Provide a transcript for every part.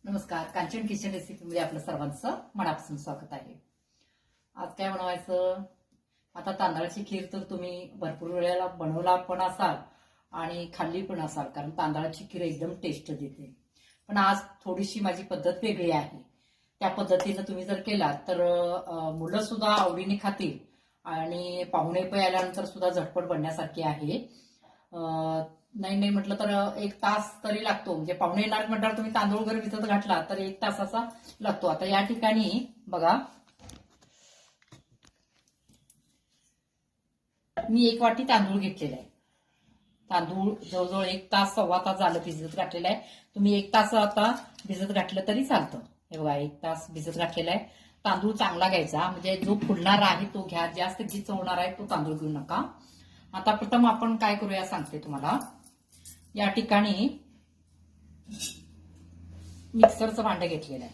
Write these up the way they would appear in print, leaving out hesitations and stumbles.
नमस्कार, कांचन किचन रेसिपीमध्ये आपलं सर्वांचं मनापासून स्वागत आहे. आज काय बनवायचं? आता तांदळाची खीर तर तुम्ही भरपूर वेळेला बनवला पण असाल आणि खाल्ली पण असाल, कारण तांदळाची खीर एकदम टेस्ट देते. पण आज थोडीशी माझी पद्धत वेगळी आहे. त्या पद्धतीनं तुम्ही जर केला तर मुलं सुद्धा आवडीने खातील आणि पाहुणे पण आल्यानंतर सुद्धा झटपट बनण्यासारखी आहे. नाही नाही म्हटलं तर 1 तास तरी लागतो. म्हणजे पाहुणे येणार म्हटल्यावर तुम्ही तांदूळ वगैरे भिजत घातला तर 1 तासाचा लागतो. आता या ठिकाणी बघा, मी 1 वाटी तांदूळ घेतलेला आहे. तांदूळ जवळजवळ 1 तास, सव्वा तास झालं भिजत घातलेला आहे. तुम्ही 1 तास आता भिजत घातलं तरी चालतं. हे बघा, 1 तास भिजत घातलेला आहे. तांदूळ चांगला घ्यायचा, म्हणजे जो फुलणार आहे तो घ्या. जास्त गीच होणार आहे तो तांदूळ घेऊ नका. आता प्रथम आपण काय करूया सांगते तुम्हाला. या ठिकाणी मिक्सरचं भांडं घेतलेलं आहे.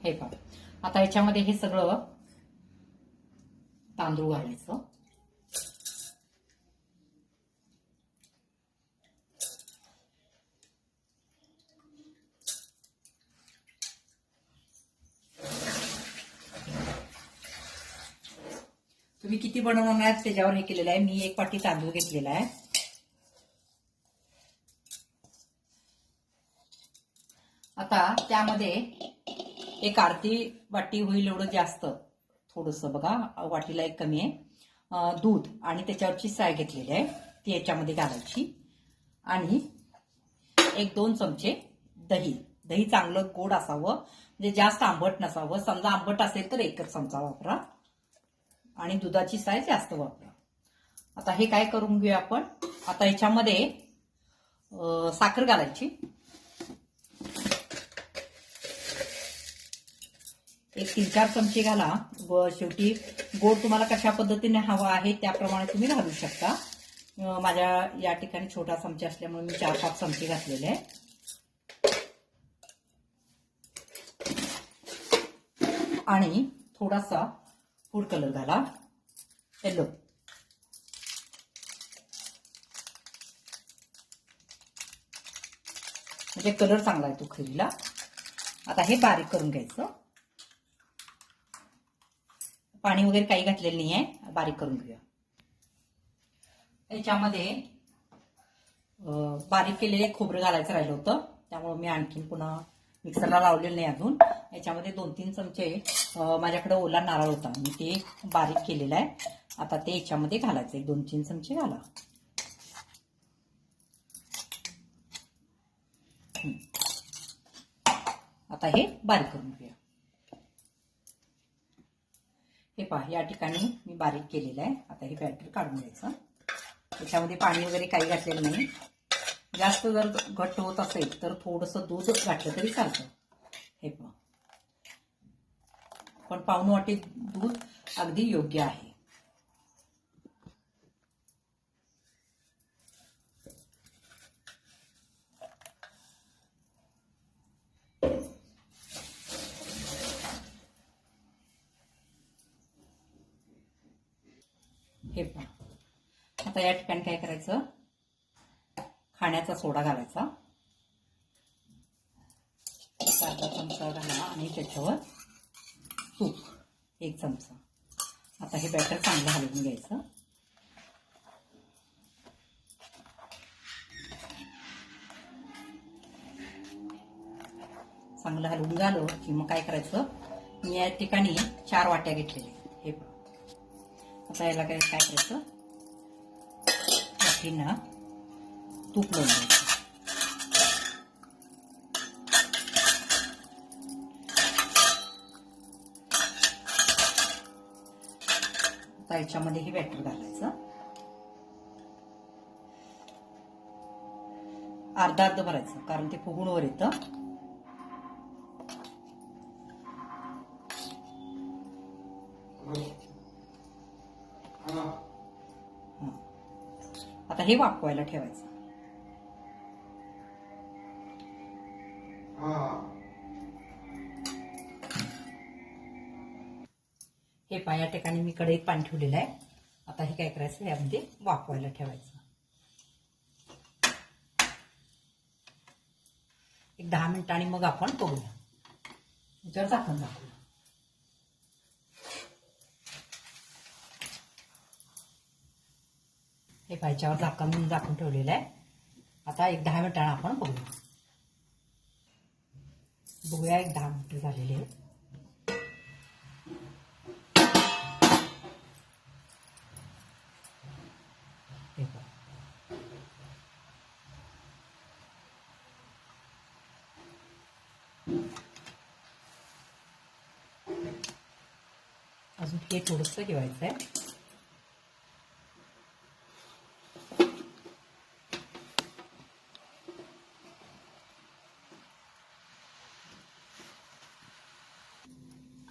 हे पहा, आता याच्यामध्ये हे सगळं तांदूळ घालायचं. तुम्ही किती बनवणार आहात त्याच्यावर हे केलेलं आहे. मी 1 वाटी तांदूळ घेतलेला आहे. आता त्यामध्ये एक अर्धी वाटी होईल एवढं जास्त, थोडंसं बघा, वाटीला एक कमी आहे, दूध आणि त्याच्यावरची साय घेतलेली आहे ती याच्यामध्ये घालायची. आणि 1-2 चमचे दही. दही चांगलं गोड असावं, म्हणजे जास्त आंबट नसावं. समजा आंबट असेल तर 1च चमचा वापरा आणि दुधाची साय जास्त वापरा. आता हे काय करून घेऊया आपण. आता याच्यामध्ये साखर घालायची. 3-4 चमचे घाला व शेवटी गोड तुम्हाला कशा पद्धतीने हवा आहे त्याप्रमाणे तुम्ही घालू शकता. माझ्या या ठिकाणी छोटा चमचा असल्यामुळे मी 4-5 चमचे घातलेले आहे. आणि थोडासा फूड कलर घाला, येलो. म्हणजे कलर चांगला येतो खीरीला. आता हे बारीक करून घ्यायचं. पाणी वगैरे काही घातलेलं नाही आहे, बारीक करून घेऊया. याच्यामध्ये बारीक केलेले खोबरं घालायचं राहिलं होतं, त्यामुळे मी आणखीन पुन्हा मिक्सरला लावलेलं नाही अजून. याच्यामध्ये 2-3 चमचे माझ्याकडे ओला नारळ होता, मी ते बारीक केलेला आहे. आता ते याच्यामध्ये घालायचं. 1-2-3 चमचे घाला. आता हे बारीक करून घेऊया. हे पहा, या ठिकाणी मी बारीक केलेलं आहे. आता हे बॅटर काढून घ्यायचं. त्याच्यामध्ये पाणी वगैरे काही घातलेलं नाही. जास्त जर घट्ट होत असेल तर थोडंसं दूध घातलं तरी चालतं. हे पहा, पण पाऊण वाटी दूध अगदी योग्य आहे. हे पहा, आता या ठिकाणी काय करायचं, खाण्याचा सोडा घालायचा. अर्धा चमचा घाला आणि त्याच्यावर तूप 1 चमचा. आता हे बॅटर चांगलं हलवून घ्यायचं. चांगलं हलवून झालं की मग काय करायचं, मी या ठिकाणी 4 वाट्या घेतलेल्या. हे पहा, आता याला काय करायचं, वाटींना तूप लावून घ्यायचं. आता याच्यामध्ये हे बॅटर घालायचं. अर्धा भरायचं, कारण ते फुगून वर येतं. आता हे वाफवायला ठेवायचं. हे पहा, या ठिकाणी मी कढईत पाणी ठेवलेलं आहे. आता हे काय करायचं, यामध्ये वाफवायला ठेवायचं. एक 10 मिनिटांनी मग आपण बघूया. याच्यावर झाकण टाकूया. हे पायच्यावर झाकून ठेवलेलं आहे. आता एक 10 मिनिटांनी आपण बघूया. एक 10 मिनिटं झालेले आहेत. अजून हे थोडंसं ठेवायचं आहे.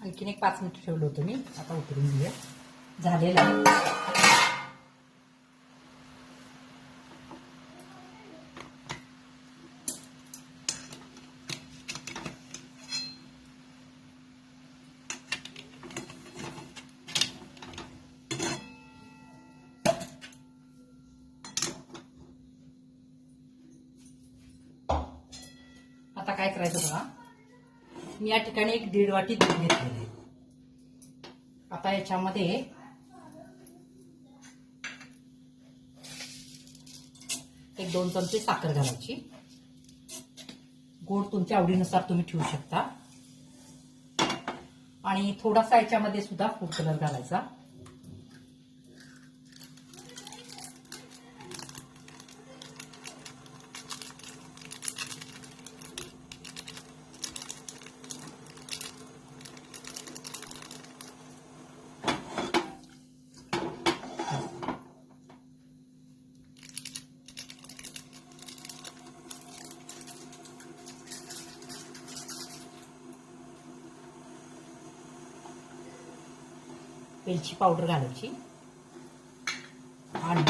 आणखीन एक 5 मिनिटं ठेवलं होतं मी. आता उतरून घेऊया. झालेलं आहे. आता काय करायचं बघा. मी या ठिकाणी एक 1.5 वाटी दूध घेतलेलं आहे. आता याच्यामध्ये एक 2 चमचे साखर घालायची. गोड तुमच्या आवडीनुसार तुम्ही ठेवू शकता. आणि थोडासा याच्यामध्ये सुद्धा फूड कलर घालायचा. वेलची पावडर घालायची आणि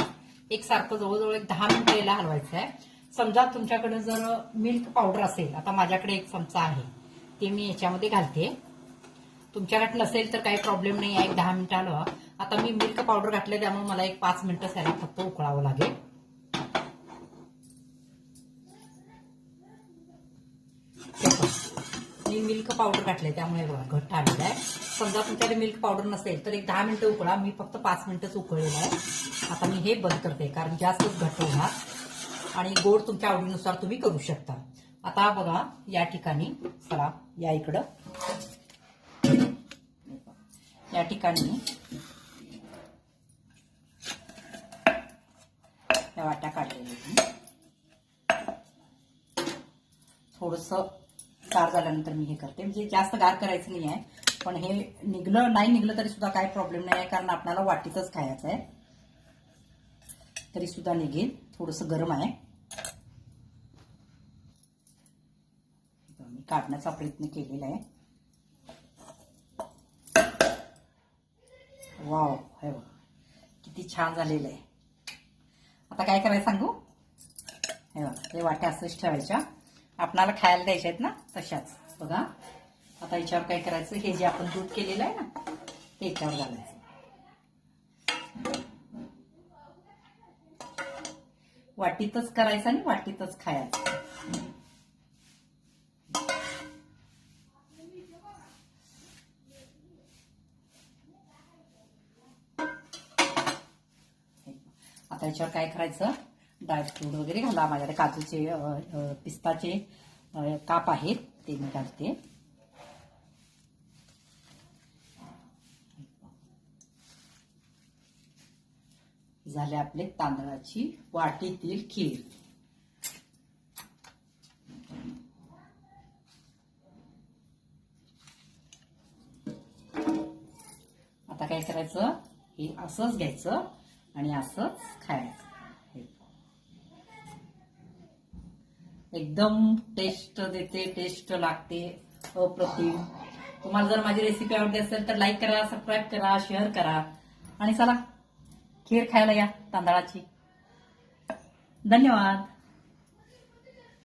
एकसारखं जवळजवळ एक 10 मिनिटं याला हलवायचं आहे. समजा तुमच्याकडे जर मिल्क पावडर असेल, आता माझ्याकडे 1 चमचा आहे, ते मी याच्यामध्ये घालते. तुमच्याकडे नसेल तर काही प्रॉब्लेम नाही आहे. एक 10 मिनिटं हलवा. आता मी मिल्क पावडर घातले त्यामुळे मला एक 5 मिनिटं याला फक्त उकळावं लागेल. मी मिल्क पावडर घातले त्यामुळे बघा घट्ट आलेला आहे. समजा तुमच्याकडे मिल्क पावडर नसेल तर एक 10 मिनिटं उकळा. मी फक्त 5 मिनिटच उकळलेलं आहे. आता मी हे बंद करते कारण जास्तच घट्ट होणार. आणि गोड तुमच्या आवडीनुसार तुम्ही करू शकता. आता बघा या ठिकाणी चला या इकडं या ठिकाणी या वाट्या काढलेल्या. थोडंसं गार झाल्यानंतर मी हे करते. म्हणजे जास्त गार करायचं नाही आहे. पण हे नाही निघलं तरी सुद्धा काही प्रॉब्लेम नाही आहे कारण आपल्याला वाटीतच खायचं आहे. तरी सुद्धा निघेल. थोडंसं गरम आहे. मी काढण्याचा प्रयत्न केलेला आहे. वाव, हे बघा किती छान झालेलं आहे. आता काय करायचं सांगू. हे बघा हे वाट्या असंच ठेवायच्या. आपणाला खायला द्यायच्या आहेत ना तशाच. बघा आता याच्यावर काय करायचं. हे जे आपण दूध केलेलं आहे ना ते याच्यावर घालायचं. वाटीतच करायचं आणि वाटीतच खायचं. आता याच्यावर काय करायचं. ड्रायफ्रूट वगैरे घाला. माझ्याकडे काजूचे पिस्ताचे काप आहेत ते मी घालते. झाले आपले तांदळाची वाटीतील खीर. आता काय करायचं. हे असंच घ्यायचं आणि असंच खायचं. एकदम टेस्ट देते. टेस्ट लागते अप्रतिम. तुम्हाला जर माझी रेसिपी आवडली असेल तर लाईक करा, सबस्क्राईब करा, शेअर करा आणि चला खीर खायला या तांदळाची. धन्यवाद.